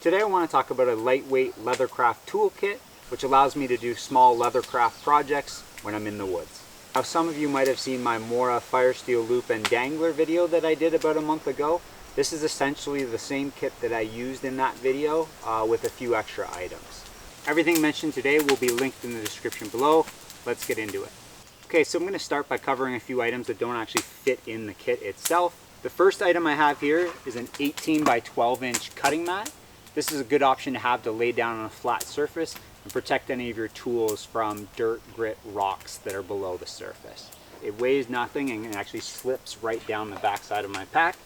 Today I want to talk about a lightweight Leathercraft toolkit, which allows me to do small Leathercraft projects when I'm in the woods. Now some of you might have seen my Mora fire steel loop and dangler video that I did about a month ago. This is essentially the same kit that I used in that video with a few extra items. Everything mentioned today will be linked in the description below. Let's get into it. Okay, so I'm going to start by covering a few items that don't actually fit in the kit itself. The first item I have here is an 18 by 12 inch cutting mat. This is a good option to have to lay down on a flat surface and protect any of your tools from dirt, grit, rocks that are below the surface. It weighs nothing and it actually slips right down the back side of my pack.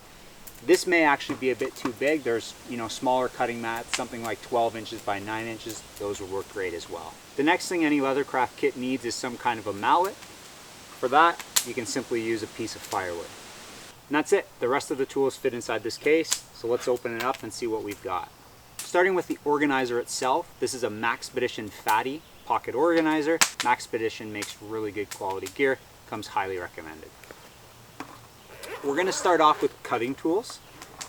This may actually be a bit too big. There's, smaller cutting mats, something like 12 inches by 9 inches. Those will work great as well. The next thing any Leathercraft kit needs is some kind of a mallet. For that, you can simply use a piece of firewood. And that's it. The rest of the tools fit inside this case. So let's open it up and see what we've got. Starting with the organizer itself, this is a Maxpedition Fatty pocket organizer. Maxpedition makes really good quality gear, comes highly recommended. We're going to start off with cutting tools.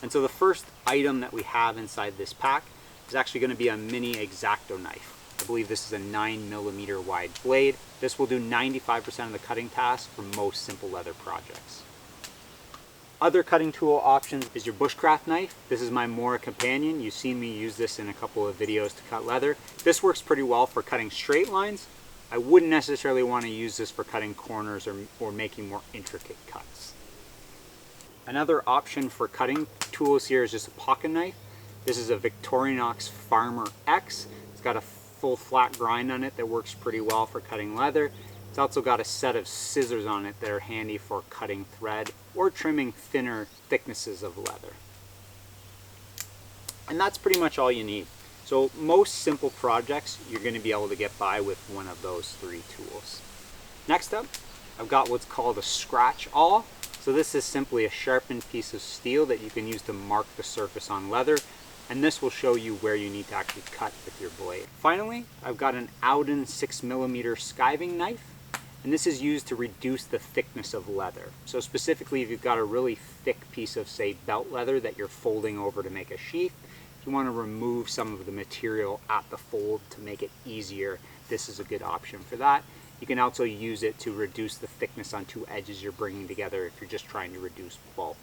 And so the first item that we have inside this pack is actually going to be a mini X-Acto knife. I believe this is a 9mm wide blade. This will do 95% of the cutting tasks for most simple leather projects. Other cutting tool options is your bushcraft knife. This is my Mora companion. You've seen me use this in a couple of videos to cut leather. This works pretty well for cutting straight lines. I wouldn't necessarily want to use this for cutting corners or making more intricate cuts. Another option for cutting tools here is just a pocket knife. This is a Victorinox Farmer X. It's got a full flat grind on it that works pretty well for cutting leather. It's also got a set of scissors on it that are handy for cutting thread or trimming thinner thicknesses of leather. And that's pretty much all you need. So most simple projects, you're going to be able to get by with one of those three tools. Next up, I've got what's called a scratch awl. So this is simply a sharpened piece of steel that you can use to mark the surface on leather, and this will show you where you need to actually cut with your blade. Finally, I've got an Auden 6mm skiving knife. And this is used to reduce the thickness of leather. So specifically, if you've got a really thick piece of, say, belt leather that you're folding over to make a sheath, if you want to remove some of the material at the fold to make it easier, this is a good option for that. You can also use it to reduce the thickness on two edges you're bringing together if you're just trying to reduce bulk.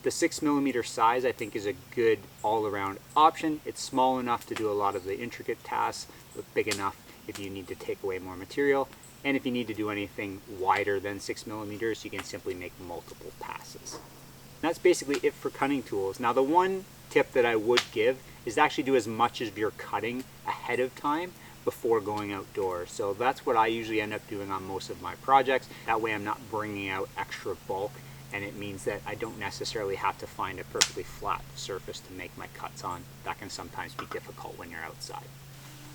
The 6mm size, I think, is a good all-around option. It's small enough to do a lot of the intricate tasks, but big enough if you need to take away more material. And if you need to do anything wider than 6mm, you can simply make multiple passes. And that's basically it for cutting tools. Now the one tip that I would give is to actually do as much as you're cutting ahead of time before going outdoors. So that's what I usually end up doing on most of my projects. That way I'm not bringing out extra bulk, and it means that I don't necessarily have to find a perfectly flat surface to make my cuts on. That can sometimes be difficult when you're outside.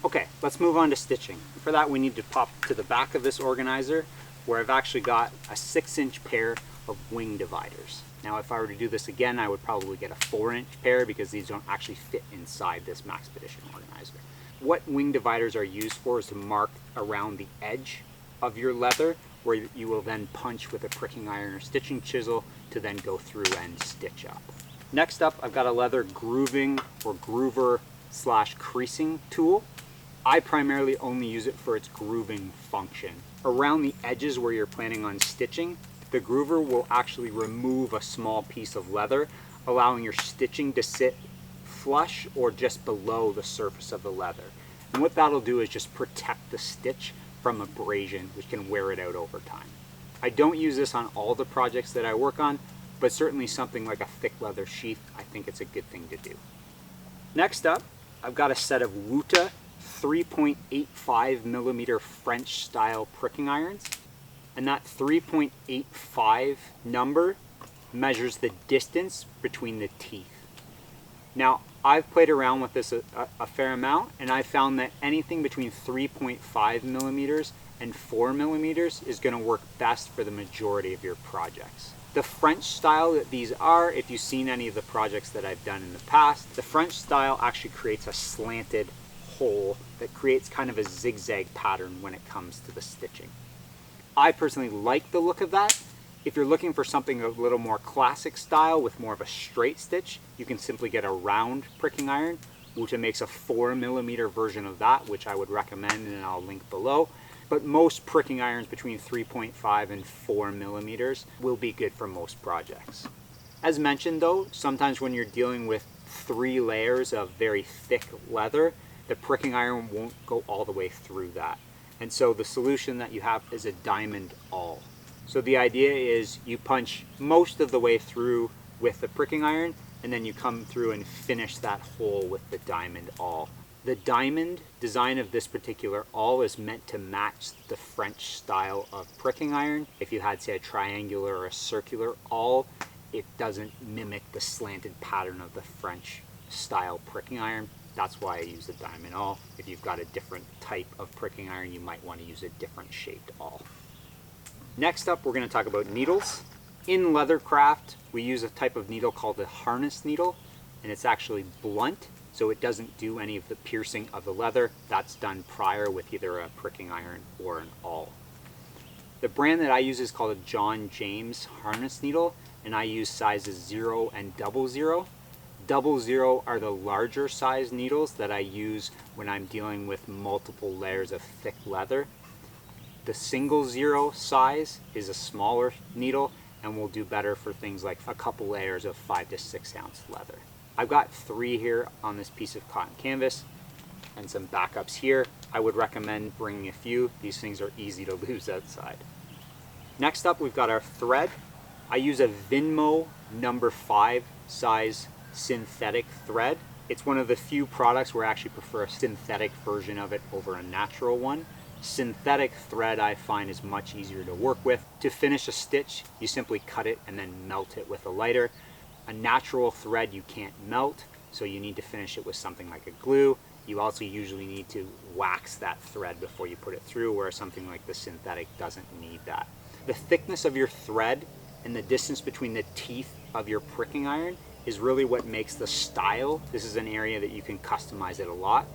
Okay, let's move on to stitching. For that, we need to pop to the back of this organizer where I've actually got a 6-inch pair of wing dividers. Now, if I were to do this again, I would probably get a 4-inch pair because these don't actually fit inside this Maxpedition organizer. What wing dividers are used for is to mark around the edge of your leather, where you will then punch with a pricking iron or stitching chisel to then go through and stitch up. Next up, I've got a leather grooving or groover/creasing tool. I primarily only use it for its grooving function. Around the edges where you're planning on stitching, the groover will actually remove a small piece of leather, allowing your stitching to sit flush or just below the surface of the leather. And what that'll do is just protect the stitch from abrasion, which can wear it out over time. I don't use this on all the projects that I work on, but certainly something like a thick leather sheath, I think it's a good thing to do. Next up, I've got a set of Wuta 3.85mm French style pricking irons, and that 3.85 number measures the distance between the teeth. Now, I've played around with this a fair amount, and I found that anything between 3.5mm and 4mm is going to work best for the majority of your projects. The French style that these are, if you've seen any of the projects that I've done in the past, the French style actually creates a slanted hole that creates kind of a zigzag pattern when it comes to the stitching. I personally like the look of that. If you're looking for something a little more classic style with more of a straight stitch, you can simply get a round pricking iron, Wuta makes a 4mm version of that, which I would recommend, and I'll link below. But most pricking irons between 3.5 and 4mm will be good for most projects. As mentioned though, sometimes when you're dealing with 3 layers of very thick leather, the pricking iron won't go all the way through that. And so the solution that you have is a diamond awl. So the idea is you punch most of the way through with the pricking iron, and then you come through and finish that hole with the diamond awl. The diamond design of this particular awl is meant to match the French style of pricking iron. If you had, say, a triangular or a circular awl, it doesn't mimic the slanted pattern of the French style pricking iron. That's why I use a diamond awl. If you've got a different type of pricking iron, you might want to use a different shaped awl. Next up, we're going to talk about needles. In Leathercraft, we use a type of needle called a harness needle, and it's actually blunt, so it doesn't do any of the piercing of the leather. That's done prior with either a pricking iron or an awl. The brand that I use is called a John James harness needle, and I use sizes 0 and 00. 00 are the larger size needles that I use when I'm dealing with multiple layers of thick leather. The single 0 size is a smaller needle and will do better for things like a couple layers of 5 to 6 ounce leather. I've got 3 here on this piece of cotton canvas and some backups here. I would recommend bringing a few. These things are easy to lose outside. Next up, we've got our thread. I use a Vinmo number 5 size synthetic thread. It's one of the few products where I actually prefer a synthetic version of it over a natural one. Synthetic thread I find is much easier to work with. To finish a stitch, you simply cut it and then melt it with a lighter. A natural thread you can't melt, so you need to finish it with something like a glue. You also usually need to wax that thread before you put it through, whereas something like the synthetic doesn't need that. The thickness of your thread and the distance between the teeth of your pricking iron is really what makes the style. This is an area that you can customize it a lot.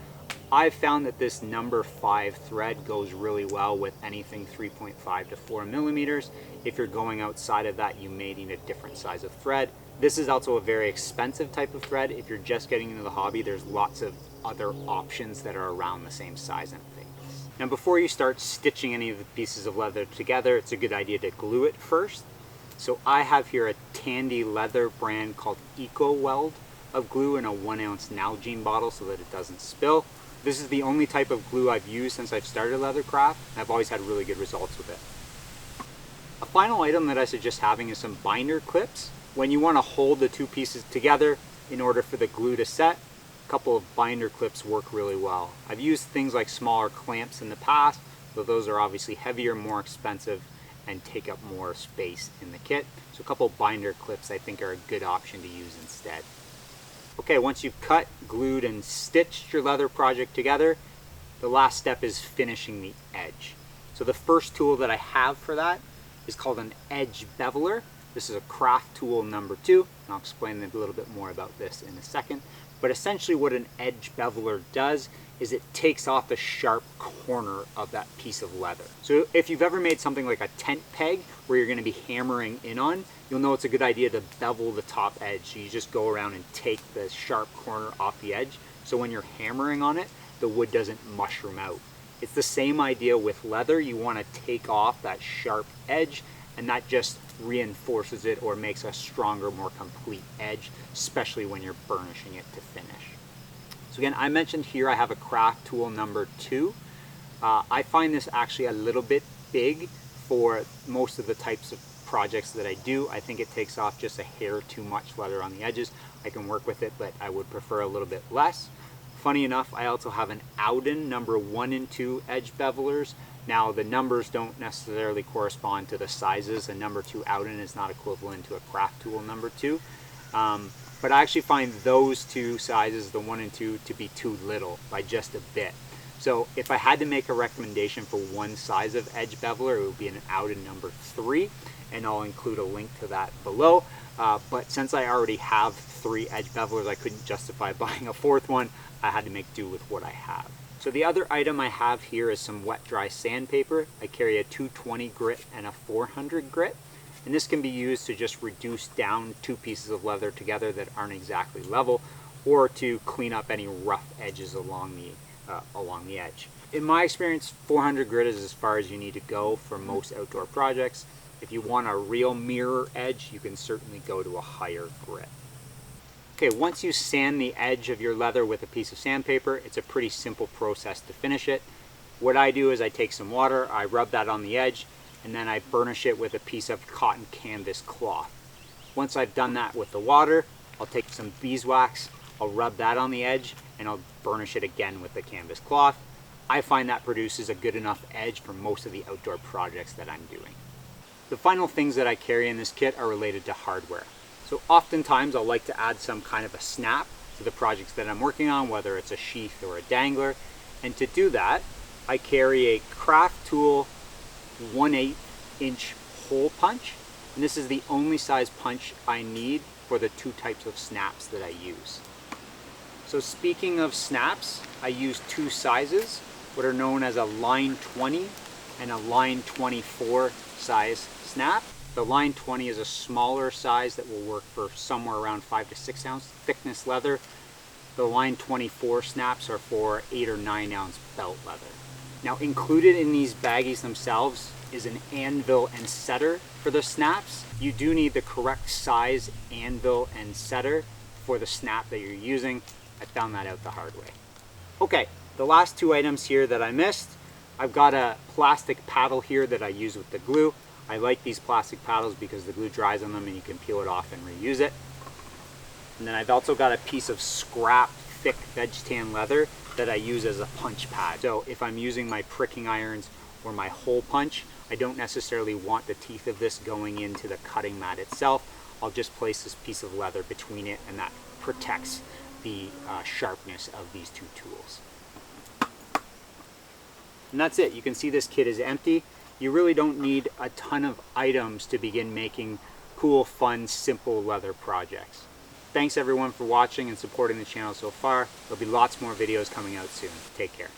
I've found that this number 5 thread goes really well with anything 3.5 to 4mm. If you're going outside of that, you may need a different size of thread. This is also a very expensive type of thread. If you're just getting into the hobby, there's lots of other options that are around the same size and thickness. Now, before you start stitching any of the pieces of leather together, it's a good idea to glue it first. So I have here a Tandy leather brand called Eco Weld of glue in a 1 ounce Nalgene bottle so that it doesn't spill. This is the only type of glue I've used since I've started Leathercraft, and I've always had really good results with it. A final item that I suggest having is some binder clips. When you want to hold the 2 pieces together in order for the glue to set, a couple of binder clips work really well. I've used things like smaller clamps in the past, but those are obviously heavier, more expensive, and take up more space in the kit. So a couple binder clips I think are a good option to use instead. Okay, once you've cut, glued, and stitched your leather project together, the last step is finishing the edge. So the first tool that I have for that is called an edge beveler. This is a craft tool number 2, and I'll explain a little bit more about this in a second. But essentially what an edge beveler does is it takes off the sharp corner of that piece of leather. So if you've ever made something like a tent peg where you're going to be hammering in on, you'll know it's a good idea to bevel the top edge. So you just go around and take the sharp corner off the edge, so when you're hammering on it, the wood doesn't mushroom out. It's the same idea with leather. You want to take off that sharp edge, and that just reinforces it or makes a stronger, more complete edge, especially when you're burnishing it to finish. So again, I mentioned here I have a craft tool number 2. I find this actually a little bit big for most of the types of projects that I do. I think it takes off just a hair too much leather on the edges. I can work with it, but I would prefer a little bit less. Funny enough, I also have an Auden number 1 and 2 edge bevelers. Now the numbers don't necessarily correspond to the sizes. A number 2 Auden is not equivalent to a craft tool number 2. But I actually find those 2 sizes, the 1 and 2, to be too little by just a bit. So if I had to make a recommendation for one size of edge beveler, it would be an Auden number 3, and I'll include a link to that below. But since I already have 3 edge bevelers, I couldn't justify buying a 4th one. I had to make do with what I have. So the other item I have here is some wet dry sandpaper. I carry a 220 grit and a 400 grit. And this can be used to just reduce down 2 pieces of leather together that aren't exactly level, or to clean up any rough edges along the edge. In my experience, 400 grit is as far as you need to go for most outdoor projects. If you want a real mirror edge, you can certainly go to a higher grit. Okay, once you sand the edge of your leather with a piece of sandpaper, it's a pretty simple process to finish it. What I do is I take some water, I rub that on the edge, and then I burnish it with a piece of cotton canvas cloth. Once I've done that with the water, I'll take some beeswax, I'll rub that on the edge, and I'll burnish it again with the canvas cloth. I find that produces a good enough edge for most of the outdoor projects that I'm doing. The final things that I carry in this kit are related to hardware. So oftentimes I'll like to add some kind of a snap to the projects that I'm working on, whether it's a sheath or a dangler. And to do that, I carry a craft tool 1/8 inch hole punch. And this is the only size punch I need for the two types of snaps that I use. So speaking of snaps, I use two sizes, what are known as a line 20 and a line 24 size snap. The line 20 is a smaller size that will work for somewhere around 5 to 6 ounce thickness leather. The line 24 snaps are for 8 or 9 ounce belt leather. Now included in these baggies themselves is an anvil and setter for the snaps. You do need the correct size anvil and setter for the snap that you're using. I found that out the hard way. Okay, the last two items here that I missed. I've got a plastic paddle here that I use with the glue. I like these plastic paddles because the glue dries on them and you can peel it off and reuse it. And then I've also got a piece of scrap thick veg tan leather that I use as a punch pad. So if I'm using my pricking irons or my hole punch, I don't necessarily want the teeth of this going into the cutting mat itself. I'll just place this piece of leather between it, and that protects the sharpness of these two tools. And that's it. You can see this kit is empty. You really don't need a ton of items to begin making cool, fun, simple leather projects. Thanks everyone for watching and supporting the channel so far. There'll be lots more videos coming out soon. Take care.